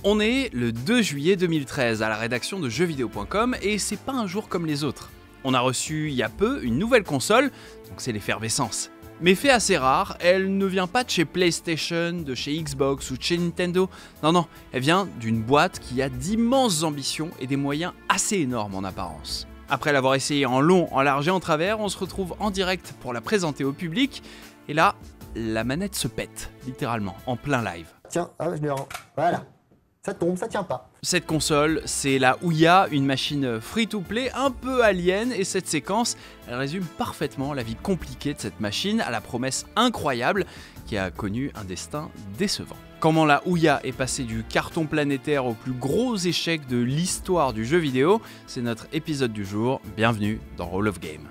On est le 2 juillet 2013 à la rédaction de jeuxvideo.com et c'est pas un jour comme les autres. On a reçu il y a peu une nouvelle console, donc c'est l'effervescence. Mais fait assez rare, elle ne vient pas de chez PlayStation, de chez Xbox ou de chez Nintendo. Non, elle vient d'une boîte qui a d'immenses ambitions et des moyens assez énormes en apparence. Après l'avoir essayé en long, en large et en travers, on se retrouve en direct pour la présenter au public. Et là, la manette se pète, littéralement, en plein live. Tiens, je le rends. Voilà. Ça tombe, ça tient pas. Cette console, c'est la Ouya, une machine free-to-play un peu alien, et cette séquence, elle résume parfaitement la vie compliquée de cette machine à la promesse incroyable qui a connu un destin décevant. Comment la Ouya est passée du carton planétaire au plus gros échec de l'histoire du jeu vidéo, c'est notre épisode du jour. Bienvenue dans Hall of Game.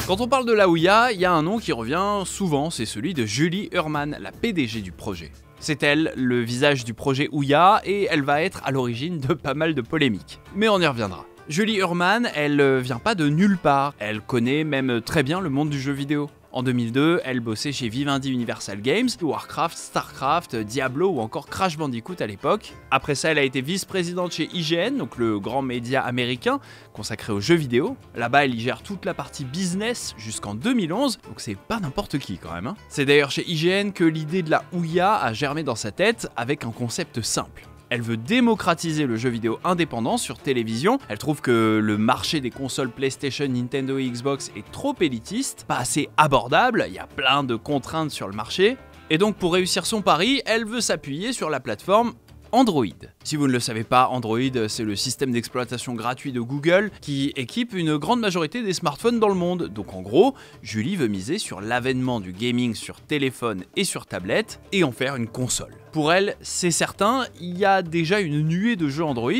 Quand on parle de la Ouya, il y a un nom qui revient souvent, c'est celui de Julie Hurman, la PDG du projet. C'est elle, le visage du projet Ouya, et elle va être à l'origine de pas mal de polémiques. Mais on y reviendra. Julie Hurman, elle vient pas de nulle part, elle connaît même très bien le monde du jeu vidéo. En 2002, elle bossait chez Vivendi Universal Games, Warcraft, Starcraft, Diablo ou encore Crash Bandicoot à l'époque. Après ça, elle a été vice-présidente chez IGN, donc le grand média américain consacré aux jeux vidéo. Là-bas, elle y gère toute la partie business jusqu'en 2011, donc c'est pas n'importe qui quand même. C'est d'ailleurs chez IGN que l'idée de la Ouya a germé dans sa tête avec un concept simple. Elle veut démocratiser le jeu vidéo indépendant sur télévision. Elle trouve que le marché des consoles PlayStation, Nintendo et Xbox est trop élitiste, pas assez abordable, il y a plein de contraintes sur le marché. Et donc pour réussir son pari, elle veut s'appuyer sur la plateforme Android. Si vous ne le savez pas, Android, c'est le système d'exploitation gratuit de Google qui équipe une grande majorité des smartphones dans le monde. Donc en gros, Julie veut miser sur l'avènement du gaming sur téléphone et sur tablette et en faire une console. Pour elle, c'est certain, il y a déjà une nuée de jeux Android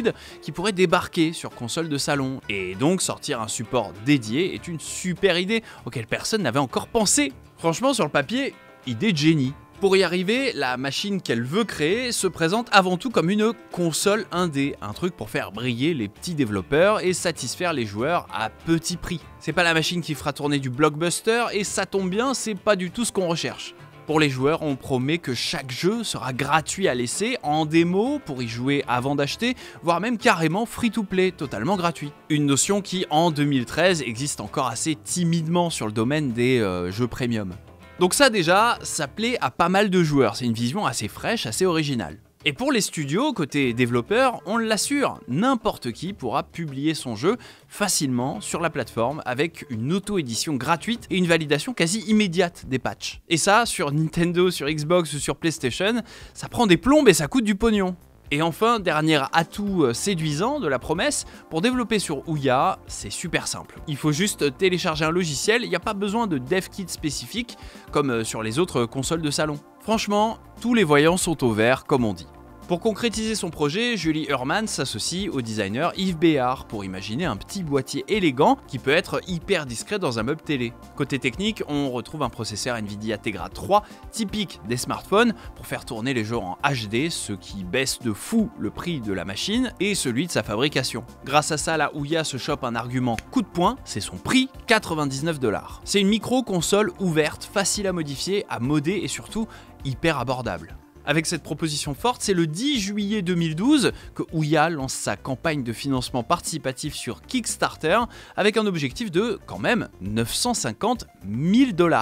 qui pourraient débarquer sur console de salon. Et donc sortir un support dédié est une super idée auquel personne n'avait encore pensé. Franchement, sur le papier, idée de génie. Pour y arriver, la machine qu'elle veut créer se présente avant tout comme une console indé, un truc pour faire briller les petits développeurs et satisfaire les joueurs à petit prix. C'est pas la machine qui fera tourner du blockbuster et ça tombe bien, c'est pas du tout ce qu'on recherche. Pour les joueurs, on promet que chaque jeu sera gratuit à l'essai, en démo, pour y jouer avant d'acheter, voire même carrément free-to-play, totalement gratuit. Une notion qui, en 2013, existe encore assez timidement sur le domaine des jeux premium. Donc ça déjà, ça plaît à pas mal de joueurs, c'est une vision assez fraîche, assez originale. Et pour les studios, côté développeurs, on l'assure, n'importe qui pourra publier son jeu facilement sur la plateforme avec une auto-édition gratuite et une validation quasi immédiate des patchs. Et ça, sur Nintendo, sur Xbox ou sur PlayStation, ça prend des plombes et ça coûte du pognon. Et enfin, dernier atout séduisant de la promesse, pour développer sur Ouya, c'est super simple. Il faut juste télécharger un logiciel, il n'y a pas besoin de dev kit spécifique comme sur les autres consoles de salon. Franchement, tous les voyants sont au vert comme on dit. Pour concrétiser son projet, Julie Hurman s'associe au designer Yves Béard pour imaginer un petit boîtier élégant qui peut être hyper discret dans un meuble télé. Côté technique, on retrouve un processeur Nvidia Tegra 3 typique des smartphones pour faire tourner les jeux en HD, ce qui baisse de fou le prix de la machine et celui de sa fabrication. Grâce à ça, la Ouya se chope un argument coup de poing, c'est son prix, 99 $. C'est une micro-console ouverte, facile à modifier, à modder et surtout hyper abordable. Avec cette proposition forte, c'est le 10 juillet 2012 que Ouya lance sa campagne de financement participatif sur Kickstarter avec un objectif de, quand même, 950 000 $.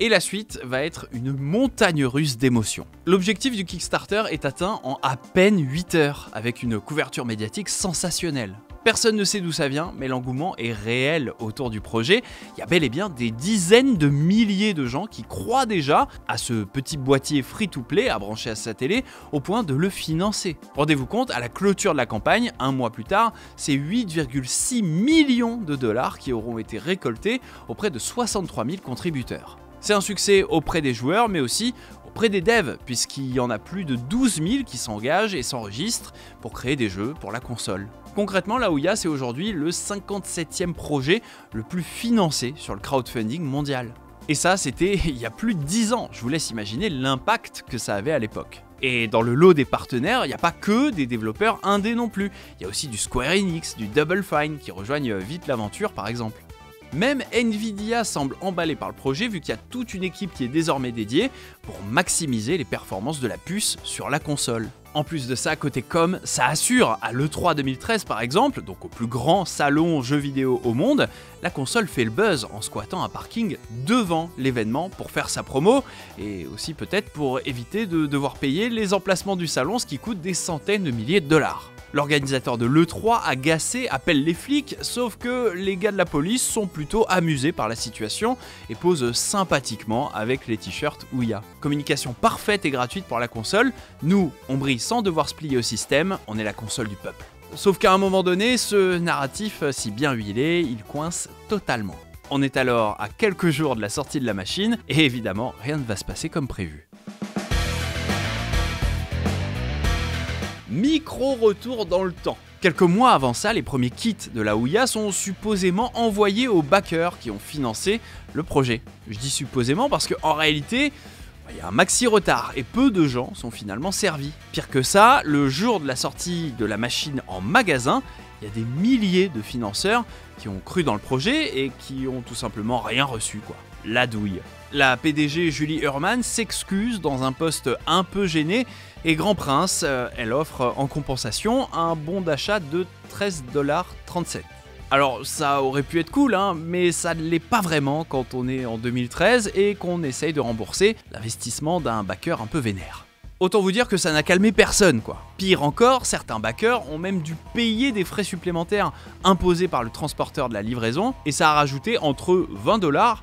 Et la suite va être une montagne russe d'émotions. L'objectif du Kickstarter est atteint en à peine 8 heures, avec une couverture médiatique sensationnelle. Personne ne sait d'où ça vient, mais l'engouement est réel autour du projet. Il y a bel et bien des dizaines de milliers de gens qui croient déjà à ce petit boîtier free-to-play à brancher à sa télé au point de le financer. Rendez-vous compte, à la clôture de la campagne, un mois plus tard, c'est 8,6 millions de $ qui auront été récoltés auprès de 63 000 contributeurs. C'est un succès auprès des joueurs, mais aussi auprès des devs, puisqu'il y en a plus de 12 000 qui s'engagent et s'enregistrent pour créer des jeux pour la console. Concrètement, la Ouya, c'est aujourd'hui le 57e projet le plus financé sur le crowdfunding mondial. Et ça, c'était il y a plus de 10 ans, je vous laisse imaginer l'impact que ça avait à l'époque. Et dans le lot des partenaires, il n'y a pas que des développeurs indés non plus, il y a aussi du Square Enix, du Double Fine qui rejoignent vite l'aventure par exemple. Même Nvidia semble emballé par le projet vu qu'il y a toute une équipe qui est désormais dédiée pour maximiser les performances de la puce sur la console. En plus de ça, côté com, ça assure, à l'E3 2013 par exemple, donc au plus grand salon jeux vidéo au monde, la console fait le buzz en squattant un parking devant l'événement pour faire sa promo, et aussi peut-être pour éviter de devoir payer les emplacements du salon, ce qui coûte des centaines de milliers de dollars. L'organisateur de l'E3, agacé, appelle les flics, sauf que les gars de la police sont plutôt amusés par la situation et posent sympathiquement avec les t-shirts Ouya. Communication parfaite et gratuite pour la console, nous, on brille sans devoir se plier au système, on est la console du peuple. Sauf qu'à un moment donné, ce narratif si bien huilé, il coince totalement. On est alors à quelques jours de la sortie de la machine, et évidemment, rien ne va se passer comme prévu. Micro-retour dans le temps. Quelques mois avant ça, les premiers kits de la Ouya sont supposément envoyés aux backers qui ont financé le projet. Je dis supposément parce qu'en réalité, il y a un maxi retard et peu de gens sont finalement servis. Pire que ça, le jour de la sortie de la machine en magasin, il y a des milliers de financeurs qui ont cru dans le projet et qui ont tout simplement rien reçu, quoi. La douille. La PDG Julie Ehrman s'excuse dans un post un peu gêné et Grand Prince, elle offre en compensation un bon d'achat de 13,37 $. Alors ça aurait pu être cool, mais ça ne l'est pas vraiment quand on est en 2013 et qu'on essaye de rembourser l'investissement d'un backer un peu vénère. Autant vous dire que ça n'a calmé personne, quoi. Pire encore, certains backers ont même dû payer des frais supplémentaires imposés par le transporteur de la livraison et ça a rajouté entre 20 $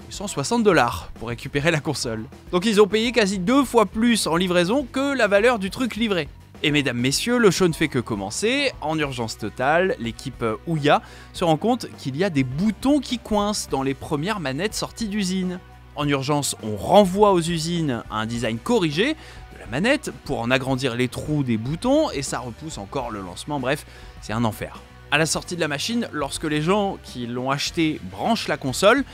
et 160 $ pour récupérer la console. Donc ils ont payé quasi 2 fois plus en livraison que la valeur du truc livré. Et mesdames, messieurs, le show ne fait que commencer. En urgence totale, l'équipe Ouya se rend compte qu'il y a des boutons qui coincent dans les premières manettes sorties d'usine. En urgence, on renvoie aux usines un design corrigé de la manette pour en agrandir les trous des boutons et ça repousse encore le lancement, bref, c'est un enfer. À la sortie de la machine, lorsque les gens qui l'ont acheté branchent la console,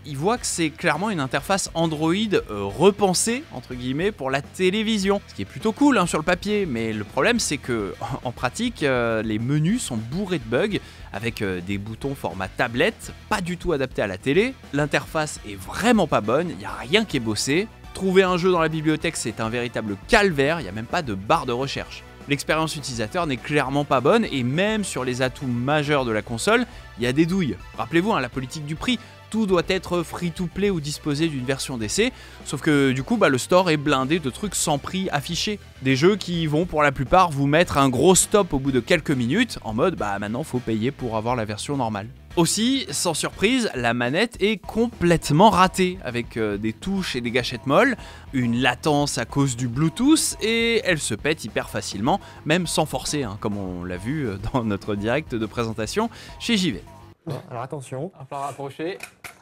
ils voient que c'est clairement une interface Android repensée, entre guillemets, pour la télévision. Ce qui est plutôt cool sur le papier, mais le problème c'est que en pratique, les menus sont bourrés de bugs, avec des boutons format tablette, pas du tout adaptés à la télé. L'interface est vraiment pas bonne, il n'y a rien qui est bossé. Trouver un jeu dans la bibliothèque, c'est un véritable calvaire, il n'y a même pas de barre de recherche. L'expérience utilisateur n'est clairement pas bonne et même sur les atouts majeurs de la console, il y a des douilles. Rappelez-vous, la politique du prix, tout doit être free-to-play ou disposer d'une version d'essai, sauf que du coup le store est blindé de trucs sans prix affichés. Des jeux qui vont pour la plupart vous mettre un gros stop au bout de quelques minutes, en mode maintenant faut payer pour avoir la version normale. Aussi, sans surprise, la manette est complètement ratée, avec des touches et des gâchettes molles, une latence à cause du Bluetooth, et elle se pète hyper facilement, même sans forcer, comme on l'a vu dans notre direct de présentation chez JV. Bon, alors attention. Il va falloir rapprocher.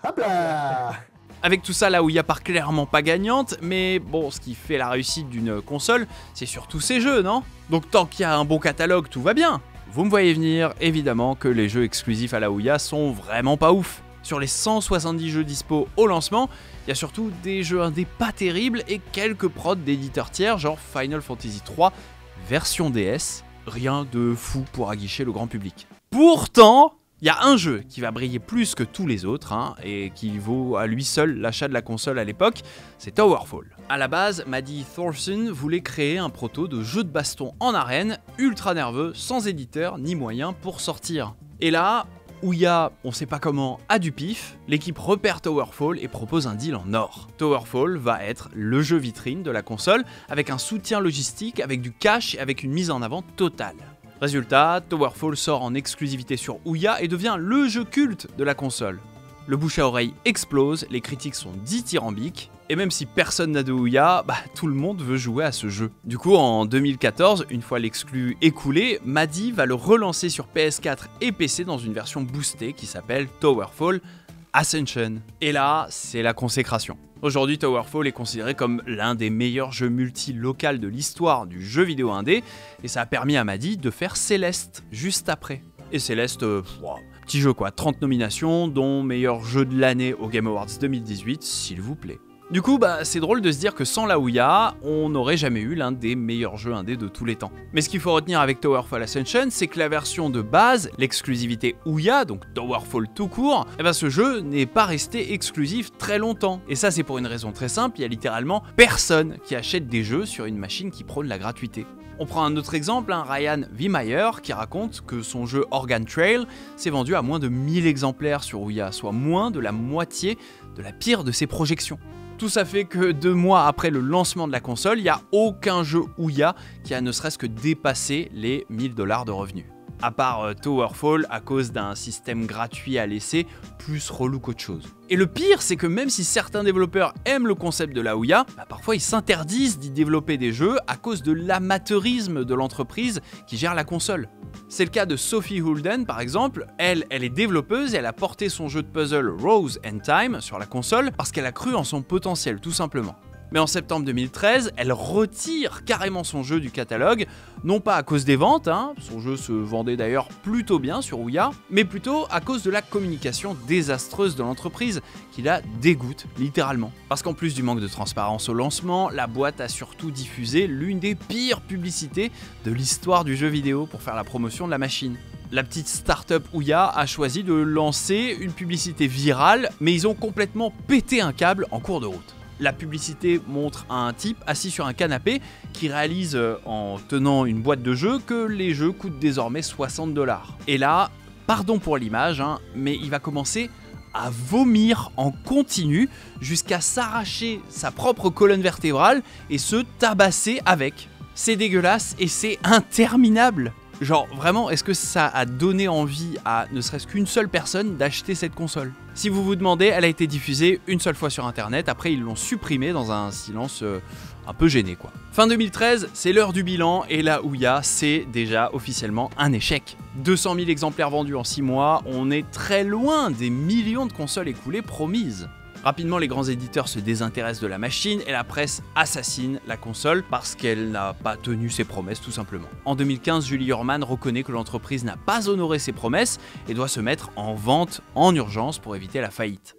Hop là. Avec tout ça, la Ouya part clairement pas gagnante, mais bon, ce qui fait la réussite d'une console, c'est surtout ses jeux, non? Donc tant qu'il y a un bon catalogue, tout va bien. Vous me voyez venir, évidemment que les jeux exclusifs à la Ouya sont vraiment pas ouf. Sur les 170 jeux dispo au lancement, il y a surtout des jeux indés pas terribles et quelques prods d'éditeurs tiers, genre Final Fantasy III version DS. Rien de fou pour aguicher le grand public. Pourtant, il y a un jeu qui va briller plus que tous les autres, et qui vaut à lui seul l'achat de la console à l'époque, c'est Towerfall. A la base, Maddie Thorson voulait créer un proto de jeu de baston en arène, ultra nerveux, sans éditeur ni moyen pour sortir. Et là, Ouya, on sait pas comment, a du pif, l'équipe repère Towerfall et propose un deal en or. Towerfall va être le jeu vitrine de la console, avec un soutien logistique, avec du cash et avec une mise en avant totale. Résultat, Towerfall sort en exclusivité sur Ouya et devient le jeu culte de la console. Le bouche à oreille explose, les critiques sont dithyrambiques, et même si personne n'a de Ouya, tout le monde veut jouer à ce jeu. Du coup, en 2014, une fois l'exclu écoulé, Maddie va le relancer sur PS4 et PC dans une version boostée qui s'appelle Towerfall Ascension. Et là, c'est la consécration. Aujourd'hui, Towerfall est considéré comme l'un des meilleurs jeux multi-local de l'histoire du jeu vidéo indé, et ça a permis à Maddie de faire Céleste juste après. Et Céleste, petit jeu 30 nominations, dont meilleur jeu de l'année au Game Awards 2018, s'il vous plaît. Du coup, c'est drôle de se dire que sans la Ouya, on n'aurait jamais eu l'un des meilleurs jeux indés de tous les temps. Mais ce qu'il faut retenir avec Towerfall Ascension, c'est que la version de base, l'exclusivité Ouya, donc Towerfall tout court, ce jeu n'est pas resté exclusif très longtemps. Et ça, c'est pour une raison très simple, il y a littéralement personne qui achète des jeux sur une machine qui prône la gratuité. On prend un autre exemple, Ryan Wiemeyer, qui raconte que son jeu Organ Trail s'est vendu à moins de 1000 exemplaires sur Ouya, soit moins de la moitié de la pire de ses projections. Tout ça fait que 2 mois après le lancement de la console, il n'y a aucun jeu Ouya qui a ne serait-ce que dépassé les 1000 $ de revenus. À part Towerfall, à cause d'un système gratuit à laisser, plus relou qu'autre chose. Et le pire, c'est que même si certains développeurs aiment le concept de la Ouya, parfois ils s'interdisent d'y développer des jeux à cause de l'amateurisme de l'entreprise qui gère la console. C'est le cas de Sophie Hulden par exemple, elle est développeuse et elle a porté son jeu de puzzle Rose and Time sur la console parce qu'elle a cru en son potentiel tout simplement. Mais en septembre 2013, elle retire carrément son jeu du catalogue, non pas à cause des ventes, son jeu se vendait d'ailleurs plutôt bien sur Ouya, mais plutôt à cause de la communication désastreuse de l'entreprise, qui la dégoûte littéralement. Parce qu'en plus du manque de transparence au lancement, la boîte a surtout diffusé l'une des pires publicités de l'histoire du jeu vidéo pour faire la promotion de la machine. La petite start-up Ouya a choisi de lancer une publicité virale, mais ils ont complètement pété un câble en cours de route. La publicité montre un type assis sur un canapé qui réalise en tenant une boîte de jeux que les jeux coûtent désormais 60 $. Et là, pardon pour l'image, mais il va commencer à vomir en continu jusqu'à s'arracher sa propre colonne vertébrale et se tabasser avec. C'est dégueulasse et c'est interminable. Genre vraiment, est-ce que ça a donné envie à ne serait-ce qu'une seule personne d'acheter cette console? Si vous vous demandez, elle a été diffusée une seule fois sur internet, après ils l'ont supprimée dans un silence un peu gêné quoi. Fin 2013, c'est l'heure du bilan et la Ouya, c'est déjà officiellement un échec. 200 000 exemplaires vendus en 6 mois, on est très loin des millions de consoles écoulées promises. Rapidement, les grands éditeurs se désintéressent de la machine et la presse assassine la console parce qu'elle n'a pas tenu ses promesses tout simplement. En 2015, Julie Hurman reconnaît que l'entreprise n'a pas honoré ses promesses et doit se mettre en vente en urgence pour éviter la faillite.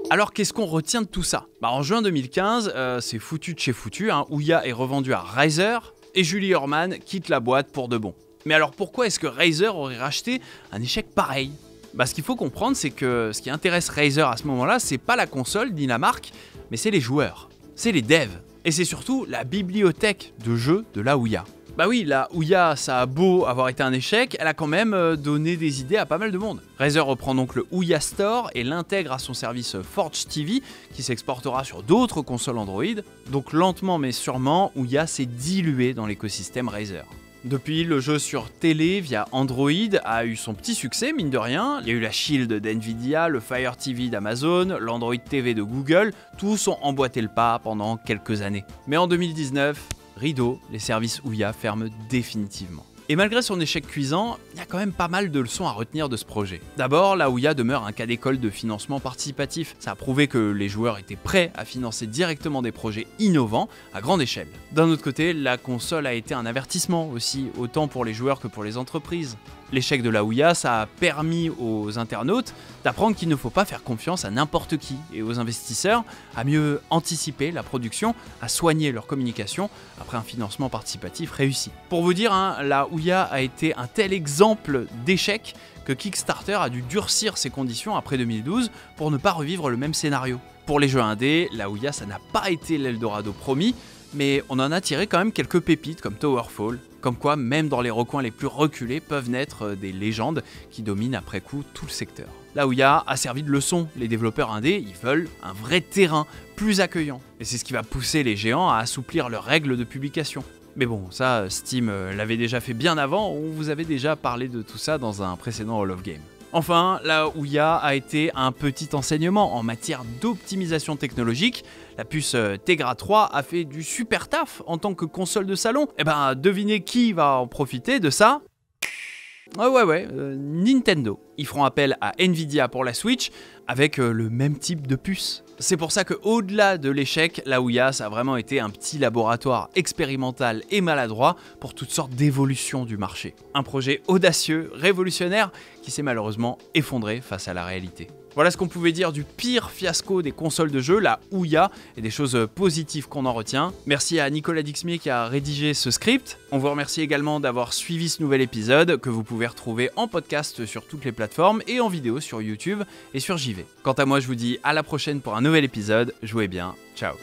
Alors qu'est-ce qu'on retient de tout ça? En juin 2015, c'est foutu de chez foutu, Ouya est revendu à Razer et Julie Hurman quitte la boîte pour de bon. Mais alors pourquoi est-ce que Razer aurait racheté un échec pareil? Ce qu'il faut comprendre, c'est que ce qui intéresse Razer à ce moment-là, c'est pas la console ni la marque, mais c'est les joueurs, c'est les devs, et c'est surtout la bibliothèque de jeux de la Ouya. Oui, la Ouya, ça a beau avoir été un échec, elle a quand même donné des idées à pas mal de monde. Razer reprend donc le Ouya Store et l'intègre à son service Forge TV, qui s'exportera sur d'autres consoles Android. Donc lentement mais sûrement, Ouya s'est dilué dans l'écosystème Razer. Depuis, le jeu sur télé via Android a eu son petit succès, mine de rien. Il y a eu la Shield d'NVIDIA, le Fire TV d'Amazon, l'Android TV de Google, tous ont emboîté le pas pendant quelques années. Mais en 2019, rideau, les services Ouya ferment définitivement. Et malgré son échec cuisant, il y a quand même pas mal de leçons à retenir de ce projet. D'abord, la Ouya demeure un cas d'école de financement participatif. Ça a prouvé que les joueurs étaient prêts à financer directement des projets innovants à grande échelle. D'un autre côté, la console a été un avertissement aussi, autant pour les joueurs que pour les entreprises. L'échec de la Ouya, ça a permis aux internautes d'apprendre qu'il ne faut pas faire confiance à n'importe qui et aux investisseurs à mieux anticiper la production, à soigner leur communication après un financement participatif réussi. Pour vous dire, la Ouya a été un tel exemple d'échec que Kickstarter a dû durcir ses conditions après 2012 pour ne pas revivre le même scénario. Pour les jeux indés, la Ouya, ça n'a pas été l'Eldorado promis, mais on en a tiré quand même quelques pépites comme Towerfall, comme quoi même dans les recoins les plus reculés peuvent naître des légendes qui dominent après coup tout le secteur. La Ouya a servi de leçon, les développeurs indés, ils veulent un vrai terrain plus accueillant, et c'est ce qui va pousser les géants à assouplir leurs règles de publication. Mais bon, ça, Steam l'avait déjà fait bien avant, on vous avait déjà parlé de tout ça dans un précédent Hall of Game. Enfin, la Ouya a été un petit enseignement en matière d'optimisation technologique. La puce Tegra 3 a fait du super taf en tant que console de salon. Devinez qui va en profiter de ça? Nintendo. Ils feront appel à Nvidia pour la Switch avec le même type de puce. C'est pour ça qu'au-delà de l'échec, la Ouya, ça a vraiment été un petit laboratoire expérimental et maladroit pour toutes sortes d'évolutions du marché. Un projet audacieux, révolutionnaire, qui s'est malheureusement effondré face à la réalité. Voilà ce qu'on pouvait dire du pire fiasco des consoles de jeu, la Ouya, et des choses positives qu'on en retient. Merci à Nicolas Dixmier qui a rédigé ce script. On vous remercie également d'avoir suivi ce nouvel épisode que vous pouvez retrouver en podcast sur toutes les plateformes et en vidéo sur YouTube et sur JV. Quant à moi, je vous dis à la prochaine pour un nouvel épisode. Jouez bien, ciao.